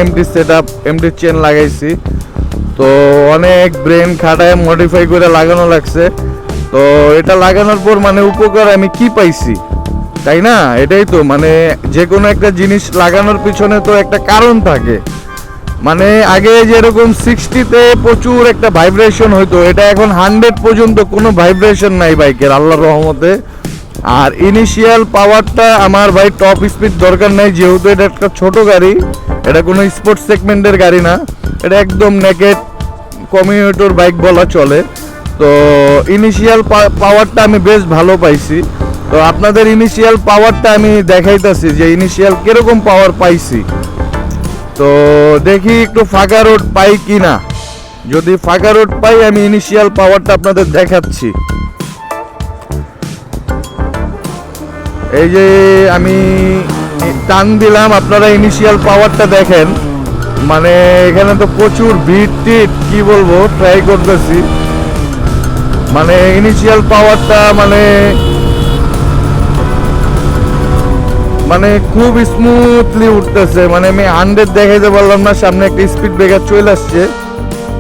MT setup MT chain লাগাইছি। তো অনেক ব্রেন খাটায় মডিফাই করে লাগানো লাগছে। তো এটা লাগানোর পর মানে উপকার আমি কি পাইছি, তাই না? এটাই তো মানে যে কোনো একটা জিনিস লাগানোর পিছনে তো একটা কারণ থাকে। মানে আগে যেরকম 60-তে প্রচুর একটা ভাইব্রেশন হইতো, এটা এখন 100 পর্যন্ত কোনো ভাইব্রেশন নাই বাইকের, আল্লাহর রহমতে। আর ইনিশিয়াল পাওয়ারটা আমার ভাই টপ স্পিড দরকার নাই, যেহেতু এটা একটা ছোট গাড়ি, এটা কোনো স্পোর্টস সেগমেন্টের গাড়ি না, এটা একদম নেকেড কমিউটার বাইক বলা চলে। তো ইনিশিয়াল পাওয়ারটা আমি বেশ ভালো পাইছি। তো আপনাদের ইনিশিয়াল পাওয়ারটা আমি দেখাইতেছি যে ইনিশিয়াল কিরকম পাওয়ার পাইছি। তো দেখি একটু ফাঁকা রোড পাই কি না। যদি ফাঁকা রোড পাই আমি ইনিশিয়াল পাওয়ারটা আপনাদের দেখাচ্ছি। এই যে আমি টান দিলাম, আপনারা ইনিশিয়াল পাওয়ারটা দেখেন। মানে এখানে তো প্রচুর ভিড় টিট, কি বলবো, ট্রাই করতেছি। মানে ইনিশিয়াল পাওয়ারটা মানে খুব স্মুথলি উঠতেছে। মানে আমি 100 দেখাইতে পারলাম না, সামনে একটা স্পিড ব্রেকার চলে আসছে।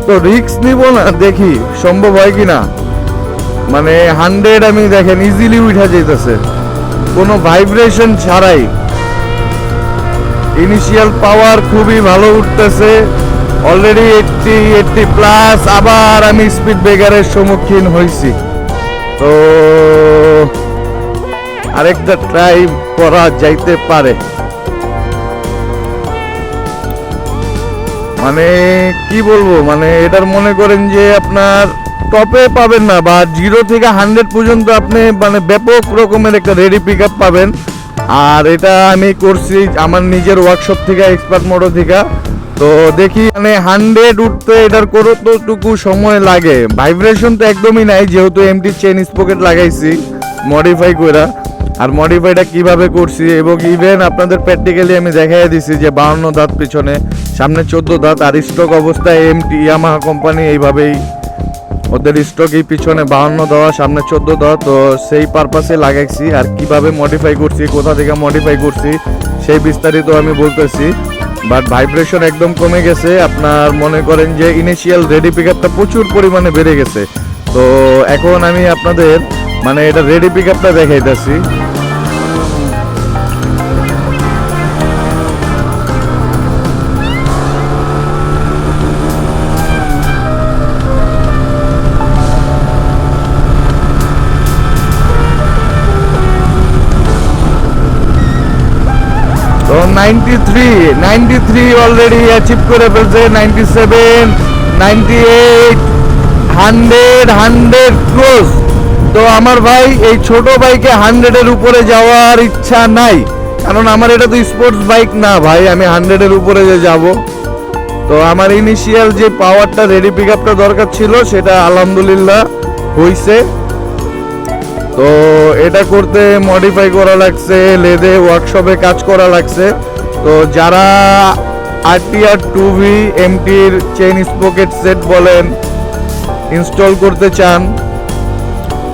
তো রিস্ক নিব না, দেখি সম্ভব হয় কিনা। মানে 100 আমি দেখেন ইজিলি উঠা যাইতেছে কোনো ভাইব্রেশন ছাড়াই। ইনিশিয়াল পাওয়ার খুবই ভালো উঠতেছে, অলরেডি 80 প্লাস। আবার আমি স্পিড ব্রেকারের সম্মুখীন হয়েছি। তো আরেকটা ট্রাই করা যাইতে পারে। মানে কি বলবো, মানে এটার মনে করেন যে আপনার টপে পাবেন না, বা 0 থেকে 100 পর্যন্ত আপনি মানে ব্যাপক রকমের একটা রেডি পিক আপ পাবেন। আর এটা আমি করছি আমার নিজের ওয়ার্কশপ থেকে, এক্সপার্ট মোটর থেকে। তো দেখি মানে 100 উঠতে এটার কতটুকু সময় লাগে। ভাইব্রেশন তো একদমই নাই, যেহেতু এমটি চেন স্পকেট লাগাইছি মডিফাই কইরা। আর মডিফাইটা কিভাবে করছি এবং ইভেন আপনাদের প্র্যাকটিক্যালি আমি দেখাই দিছি যে 52 দাঁত পিছনে, সামনে 14 দাঁত। আর স্টক অবস্থায় এমটি ইয়ামাহা কোম্পানি এইভাবেই ওদের স্টকই পিছনে 52 দেওয়া, সামনে 14 দেওয়া। তো সেই পারপাসে লাগাইছি। আর কিভাবে মডিফাই করছি, কোথা থেকে মডিফাই করছি, সেই বিস্তারিত আমি বলতেছি। বাট ভাইব্রেশন একদম কমে গেছে। আপনার মনে করেন যে ইনিশিয়াল রেডি পিক আপটা প্রচুর পরিমাণে বেড়ে গেছে। তো এখন আমি আপনাদের মানে এটা রেডি পিক আপটা দেখাইতেছি। তো 93 অলরেডি অ্যাচিভ করে ফেলছে। 97, 98, 100 ক্লোজ। তো আমার ভাই এই ছোট বাইকে 100-এর উপরে যাওয়ার ইচ্ছা নাই, কারণ আমার এটা তো স্পোর্টস বাইক না ভাই, আমি 100-এর উপরে যে যাব। তো আমার ইনিশিয়াল যে পাওয়ারটা রেডি পিক আপটা দরকার ছিল সেটা আলহামদুলিল্লাহ হইছে। তো এটা করতে মডিফাই করা লাগছে, লেদে ওয়ার্কশপে কাজ করা লাগছে। তো যারা আরটিআর 2V এমটির চেইন স্পকেট সেট বলেন ইনস্টল করতে চান,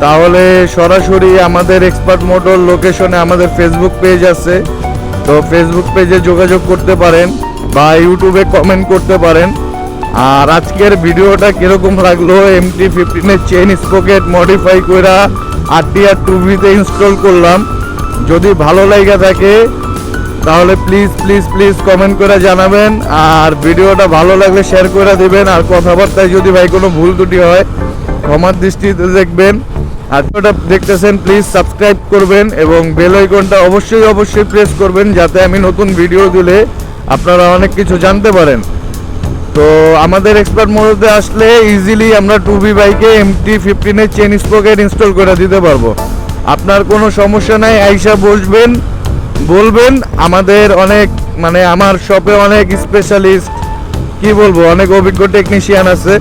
তাহলে সরাসরি আমাদের এক্সপার্ট মোটর লোকেশনে আমাদের ফেসবুক পেজ আছে। তো ফেসবুক পেজে যোগাযোগ করতে পারেন বা ইউটিউবে কমেন্ট করতে পারেন। আর আজকের ভিডিওটা কিরকম লাগলো, MT-15-এর চেইন স্পকেট মডিফাই কইরা আরটিআর 2V-তে ইনস্টল করলাম। যদি ভালো লাগা থাকে তাহলে প্লিজ প্লিজ প্লিজ কমেন্ট করে জানাবেন। আর ভিডিওটা ভালো লাগলে শেয়ার করে দিবেন। আর কথাবার্তায় যদি ভাই কোনো ভুল ত্রুটি হয় ক্ষমার দৃষ্টিতে দেখবেন। আর ভিডিওটা দেখতেছেন প্লিজ সাবস্ক্রাইব করবেন এবং বেল আইকনটা অবশ্যই প্রেস করবেন, যাতে আমি নতুন ভিডিও দিলে আপনারা অনেক কিছু জানতে পারেন। তো আমাদের এক্সপার্ট মোটরতে আসলে ইজিলি আমরা 2V বাইকে MT-15-এর চেইন স্পকেট ইনস্টল করে দিতে পারবো। আপনার কোনো সমস্যা নাই, আইসা বসবেন, বলবেন। আমাদের অনেক মানে আমার শপে অনেক স্পেশালিস্ট, কি বলবো, অনেক অভিজ্ঞ টেকনিশিয়ান আছে।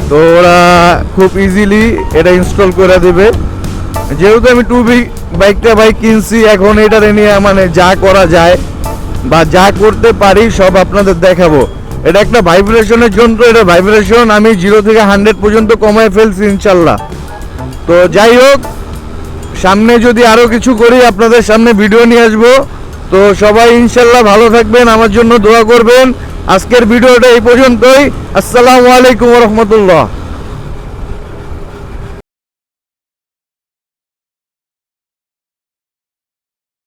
তো ওরা খুব ইজিলি এটা ইনস্টল করে দেবে। যেহেতু আমি 2V বাইকটা কিনছি, এখন এটা নিয়ে মানে যা করা যায় বা যা করতে পারি সব আপনাদের দেখাবো। এটা একটা ভাইব্রেশনের যন্ত্র, এটা ভাইব্রেশন আমি 0 থেকে 100 পর্যন্ত কমায় ফেলছি ইনশাল্লাহ। তো যাই হোক, সামনে যদি আরও কিছু করি আপনাদের সামনে ভিডিও নিয়ে আসবো। তো সবাই ইনশাল্লাহ ভালো থাকবেন, আমার জন্য দোয়া করবেন। আজকের ভিডিওটা এই পর্যন্তই। আসসালামু আলাইকুম রহমতুল্লাহ।